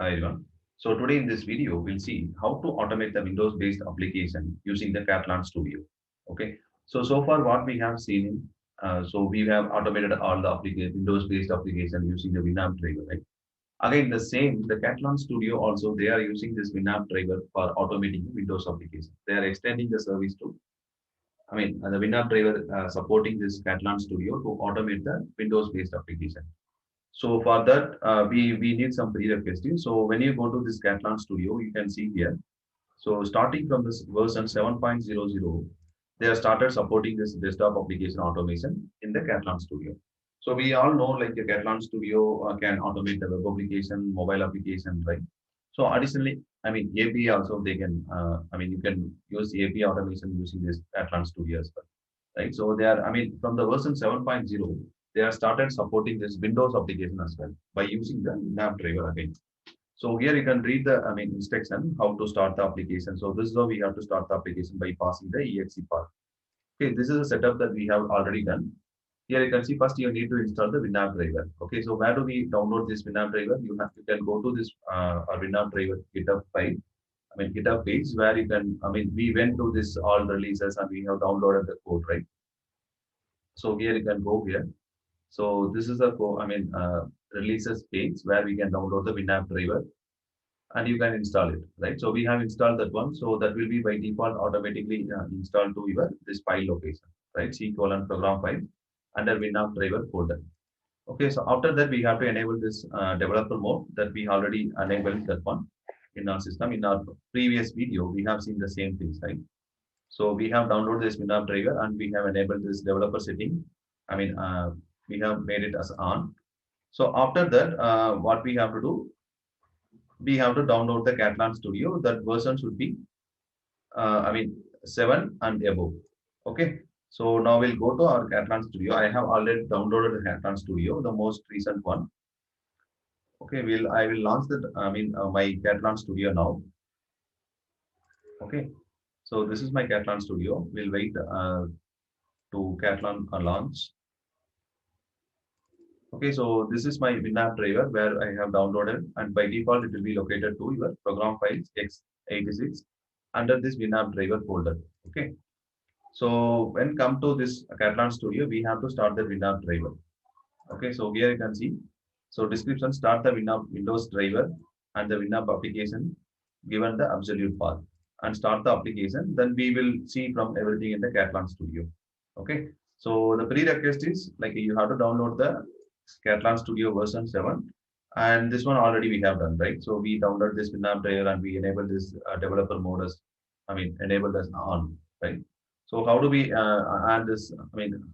Hi everyone. So today in this video, we'll see how to automate the Windows-based application using the Katalon Studio. Okay. So far what we have seen, so we have automated all the application, Windows-based application using the WinAppDriver, right? Again, the same, the Katalon Studio also, they are using this WinAppDriver for automating Windows application. They are extending the service to, the WinAppDriver supporting this Katalon Studio to automate the Windows-based application. So for that, we need some prerequisites. So when you go to this Katalon Studio, you can see here. So starting from this version 7.00, they have started supporting this desktop application automation in the Katalon Studio. So we all know like the Katalon Studio can automate the web application, mobile application, right? So additionally, API also they can, you can use API automation using this Katalon Studio as well, right? So they are, from the version 7.0, they have started supporting this Windows application as well by using the WinAppDriver again. So here you can read the, instruction how to start the application. So this is how we have to start the application by passing the exe path. Okay, this is a setup that we have already done. Here you can see first you need to install the WinAppDriver. Okay, so where do we download this WinAppDriver? You can go to this WinAppDriver GitHub file. GitHub page where you can, we went to this all releases and we have downloaded the code, right? So here you can go here. So this is a releases page where we can download the WinAppDriver and you can install it, right? So we have installed that one. So that will be by default automatically installed to your this file location, right? C:\program file under WinAppDriver folder. Okay, so after that we have to enable this developer mode that we already enabled that one in our system. In our previous video, we have seen the same things, right? So we have downloaded this WinAppDriver and we have enabled this developer setting. We have made it as on. So after that, what we have to do, we have to download the Katalon Studio. That version should be, 7 and above. Okay. So now we'll go to our Katalon Studio. I have already downloaded the Katalon Studio, the most recent one. Okay, I will launch that. My Katalon Studio now. Okay. So this is my Katalon Studio. We'll wait to Katalon launch. Okay, so this is my WinAppDriver where I have downloaded, and by default it will be located to your program files x86 under this WinAppDriver folder. Okay, so when come to this Katalon Studio, we have to start the WinAppDriver. Okay, so here you can see. So description, start the Windows driver and the Winapp application given the absolute path and start the application. Then we will see from everything in the Katalon Studio. Okay, so the prerequisite is like you have to download the Katalon Studio version 7, and this one already we have done, right? So we download this WinAppDriver and we enable this developer mode as, enabled as on, right? So how do we add this?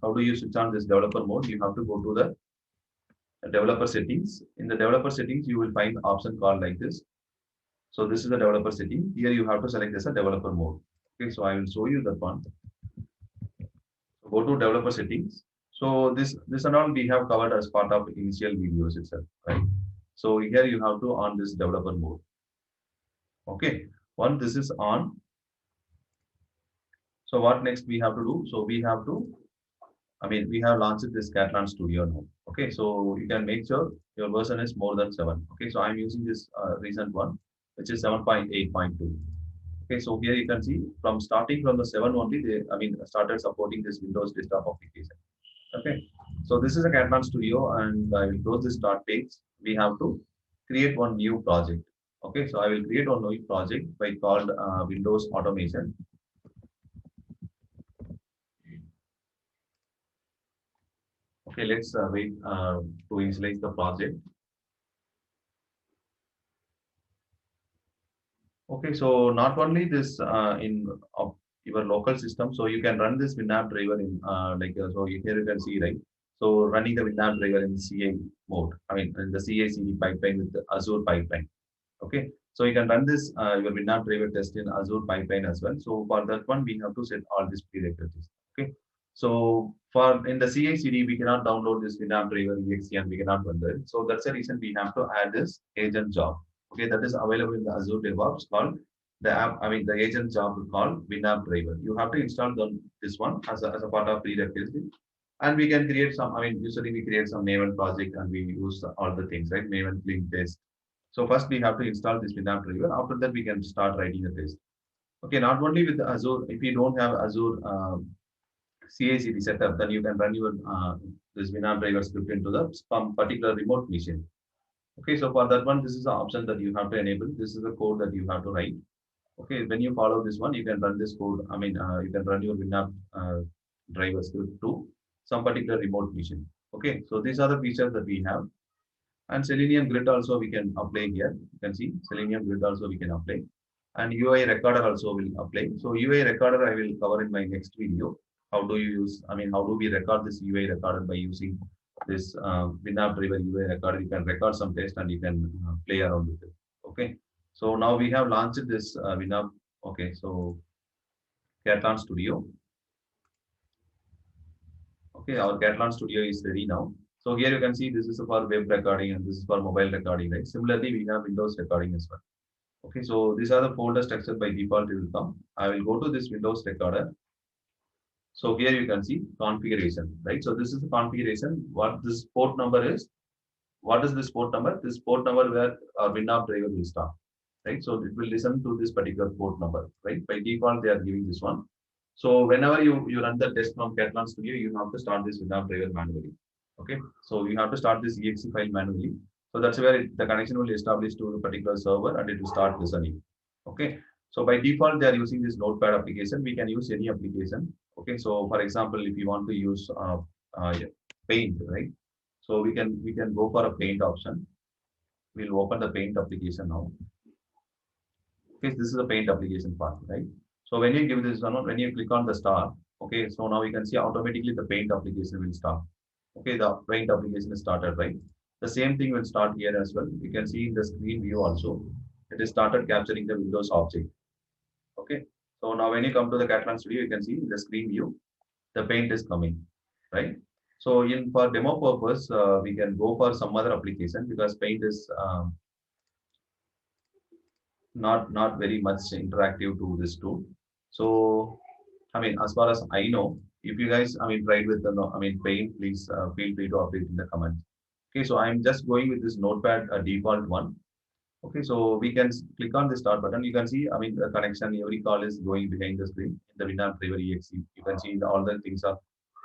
How do you switch on this developer mode? You have to go to the developer settings. In the developer settings, you will find option called like this. So this is the developer setting. Here you have to select this as a developer mode. Okay, so I will show you that one. So go to developer settings. So this and all we have covered as part of initial videos itself, right? So here you have to on this developer mode. Okay, once this is on, so what next we have to do? So we have to, we have launched this Katalon Studio now. Okay, so you can make sure your version is more than 7. Okay, so I'm using this recent one, which is 7.8.2. Okay, so here you can see from starting from the 7 only, they started supporting this Windows desktop application. Okay, so this is a Katalon Studio, and I will close the start page. We have to create one new project. Okay, so I will create one new project by called Windows Automation. Okay, let's wait to initialize the project. Okay, so not only this in your local system, so you can run this WinAppDriver in so here you can see, right? So running the WinAppDriver in CA mode, in the CI/CD pipeline with the Azure pipeline. Okay, so you can run this your WinAppDriver test in Azure pipeline as well. So for that one, we have to set all these prerequisites. Okay, so for in the CI/CD, we cannot download this WinAppDriver.exe and we cannot run that. So that's the reason we have to add this agent job. Okay, that is available in the Azure DevOps called the app. The agent job called WinAppDriver. You have to install this one as a part of prerequisite, and we can create some. Usually we create some Maven project and we use all the things, right? Maven clean test So first we have to install this WinAppDriver. After that, we can start writing the test. Okay, not only with Azure, if you don't have Azure CI/CD setup, then you can run your this WinAppDriver script into the some particular remote machine. Okay, so for that one, this is the option that you have to enable. This is the code that you have to write. Okay, when you follow this one, you can run this code. I mean, you can run your WinApp driver script to some particular remote machine. Okay, so these are the features that we have. And Selenium grid also we can apply here. You can see Selenium grid also we can apply. And UI recorder also will apply. So UI recorder I will cover in my next video. How do you use, I mean, how do we record this UI recorder by using this WinAppDriver UI recorder? You can record some text and you can play around with it. Okay. So now we have launched this WinApp. Okay. So Katalon Studio. Okay. Our Katalon Studio is ready now. So here you can see this is for web recording and this is for mobile recording, right? Similarly, we have Windows recording as well. Okay, so these are the folder structure by default it will come. I will go to this Windows recorder. So here you can see configuration, right? So this is the configuration. What this port number is? What is this port number? This port number where our WinAppDriver will start, right? So it will listen to this particular port number, right? By default, they are giving this one. So whenever you run the test from Katalon Studio, you have to start this WinAppDriver manually. Okay, so you have to start this exe file manually. So that's where the connection will establish to a particular server and it will start listening. Okay, so by default, they are using this Notepad application. We can use any application. Okay, so for example, if you want to use Paint, right? So we can go for a Paint option. We'll open the Paint application now. Okay, this is the Paint application part, right? So when you give this one, when you click on the star, okay, so now you can see automatically the Paint application will start. Okay, the Paint application is started, right? The same thing will start here as well. You can see in the screen view also, it is started capturing the Windows object. Okay, so now when you come to the Katalon Studio, you can see in the screen view, the Paint is coming, right? So in for demo purpose, we can go for some other application because Paint is not very much interactive to this tool. So I mean, as far as I know, if you guys, I mean, tried with the, Paint, please feel free to update in the comments. Okay, so I'm just going with this Notepad default one. Okay, so we can click on the start button. You can see, I mean, the connection, every call is going behind the screen in the WinAppDriver.exe. You can see all the things are,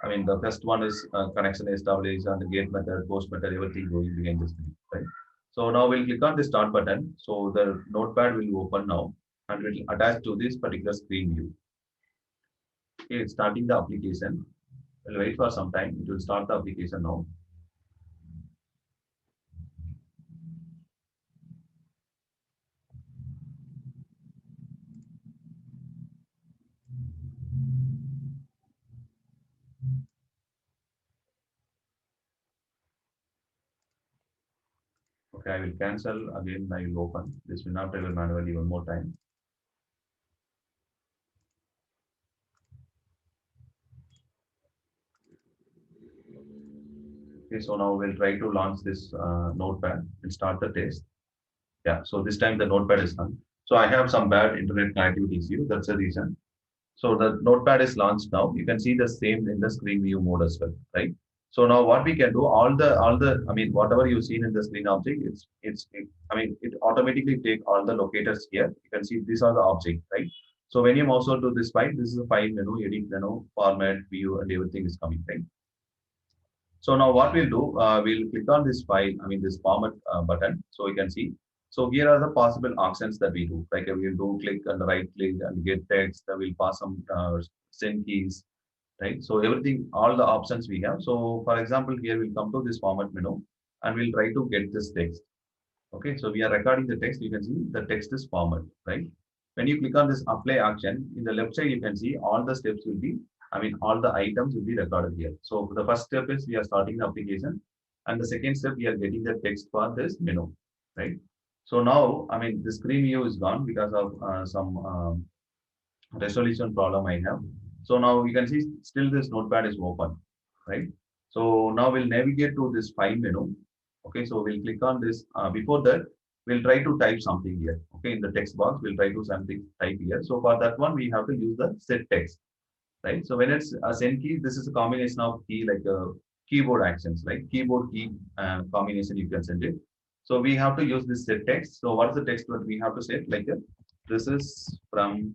I mean, the first one is connection established and the get method, post method, everything going behind the screen, right? So now we'll click on the start button. So the Notepad will open now and will attach to this particular screen view. Okay, it's starting the application. We'll wait for some time. It will start the application now. Okay, I will cancel again. I will open this WinAppDriver manually one more time. Okay, so now we'll try to launch this Notepad and start the test. Yeah, so this time the Notepad is done. So I have some bad internet connectivity issue. That's the reason. So the Notepad is launched now. You can see the same in the screen view mode as well, right? So now what we can do, I mean, whatever you've seen in the screen object, I mean, it automatically take all the locators here. You can see these are the object, right? So when you mouse over to this file, this is a file menu, edit menu, format, view, and everything is coming, right? So now what we'll do, we'll click on this file, I mean this format button, so you can see. So here are the possible options that we do. Like we'll do click and right click and get text. We'll pass some send keys, right? So everything, all the options we have. So for example, here we'll come to this format menu and we'll try to get this text. Okay, so we are recording the text. You can see the text is format, right? When you click on this apply action, in the left side, you can see all the steps will be, I mean, all the items will be recorded here. So the first step is we are starting the application. And the second step, we are getting the text for this menu, right? So now, I mean, the screen view is gone because of some resolution problem I have. So now you can see still this notepad is open, right? So now we'll navigate to this file menu. Okay, so we'll click on this. Before that, we'll try to type something here. Okay, in the text box, we'll try to something type here. So for that one, we have to use the set text, right? So when it's a send key, this is a combination of key like keyboard actions, right? Keyboard key combination, you can send it. So we have to use this set text. So what is the text that we have to set? Like this is from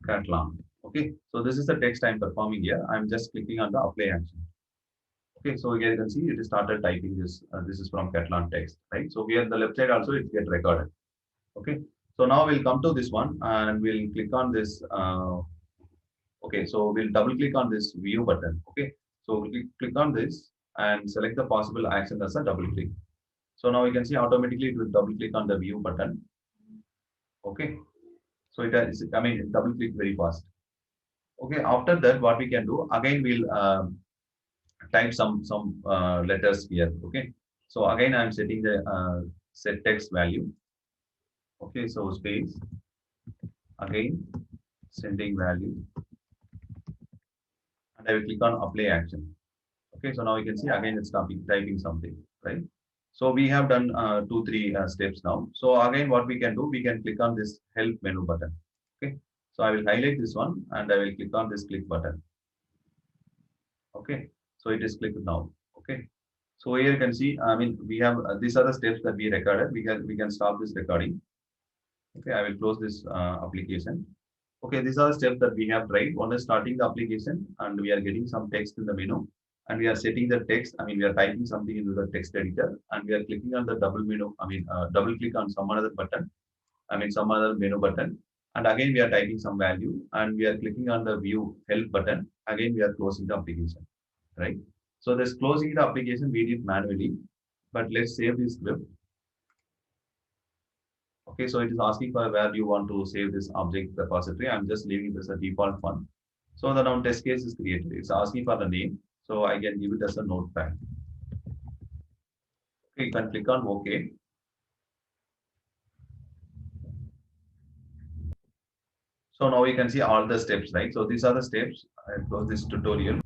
Katalon. Okay. So this is the text I'm performing here. I'm just clicking on the apply action. Okay. So here you can see it started typing this. This is from Katalon text, right? So here the left side also it get recorded. Okay. So now we'll come to this one and we'll click on this. Okay. So we'll double click on this view button. Okay. So we'll click on this and select the possible action as a double click. So now you can see automatically it will double click on the view button. Okay. So it has, I mean, double click very fast. Okay. After that, what we can do again, we'll type some letters here. Okay. So again, I'm setting the set text value. Okay. So space again, sending value, and I will click on apply action. Okay. So now you can see again it's typing something, right? So we have done 2, 3 steps now. So again, what we can do, we can click on this help menu button. Okay. So I will highlight this one and I will click on this click button. Okay. So it is clicked now. Okay. So here you can see, I mean, we have these are the steps that we recorded. We can stop this recording. Okay. I will close this application. Okay. These are the steps that we have tried. One is starting the application and we are getting some text in the menu and we are setting the text. I mean, we are typing something into the text editor and we are clicking on the double menu. I mean, double click on some other button. I mean, some other menu button. And again, we are typing some value and we are clicking on the view help button. Again, we are closing the application, right? So this closing the application, we did manually, but let's save this script. Okay, so it is asking for where you want to save this object repository. I'm just leaving it as a default one. So the now test case is created. It's asking for the name. So I can give it as a notepad. Okay, you can click on OK. So now you can see all the steps, right? So these are the steps. I close this tutorial.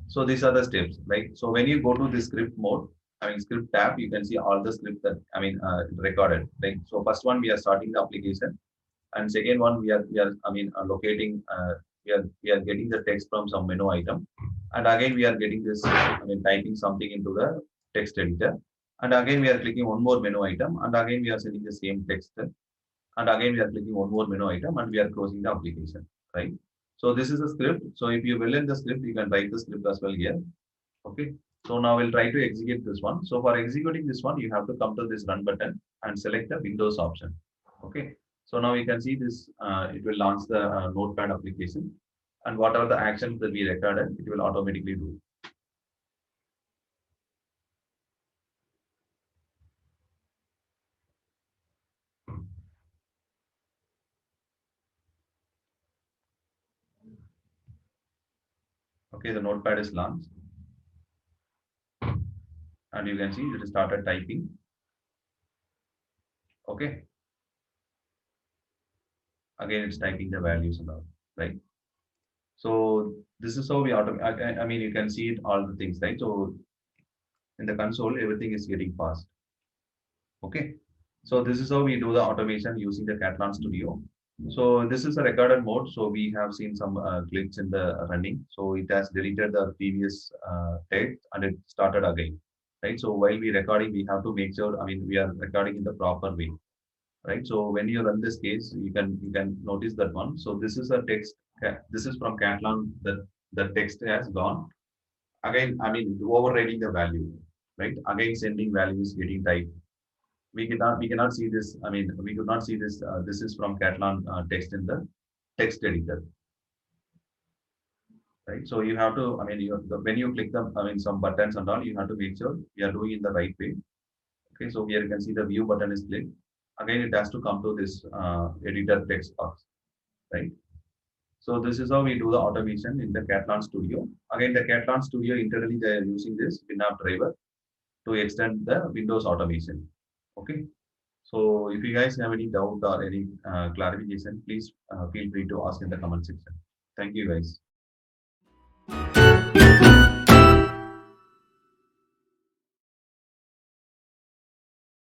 So these are the steps, right? So when you go to the script mode, I mean script tab, you can see all the scripts that recorded. Right. So first one we are starting the application, and second one we are locating we are getting the text from some menu item, and again we are getting this typing something into the text editor, and again we are clicking one more menu item, and again we are sending the same text, and again we are clicking one more menu item, and we are closing the application, right? So this is a script. So if you will in the script, you can write the script as well here. Okay. So now we'll try to execute this one. So for executing this one, you have to come to this run button and select the Windows option. Okay. So now you can see this, it will launch the Notepad application, and whatever the actions that we recorded, it will automatically do. Okay, the Notepad is launched, and you can see it started typing. Okay. Again, it's typing the values and all, right? So this is how we automate. I mean, you can see it all the things, right? So in the console, everything is getting fast. Okay. So this is how we do the automation using the Katalon Studio. So this is a recorded mode. So we have seen some glitch in the running. So it has deleted the previous text and it started again, right? So while we recording, we have to make sure, I mean, we are recording in the proper way, right? So when you run this case, you can notice that one. So this is a text. This is from Katalon. The text has gone again. I mean, overriding the value, right? Again, sending values getting typed. We cannot see this. I mean, we could not see this. This is from Katalon text in the text editor, right? So you have to. I mean, when you click the some buttons and all, you have to make sure you are doing in the right way. Okay, so here you can see the view button is clicked. Again, it has to come to this editor text box, right? So this is how we do the automation in the Katalon Studio. Again, the Katalon Studio internally they are using this WinAppDriver to extend the Windows automation. Okay. So if you guys have any doubt or any clarification, please feel free to ask in the comment section. Thank you guys.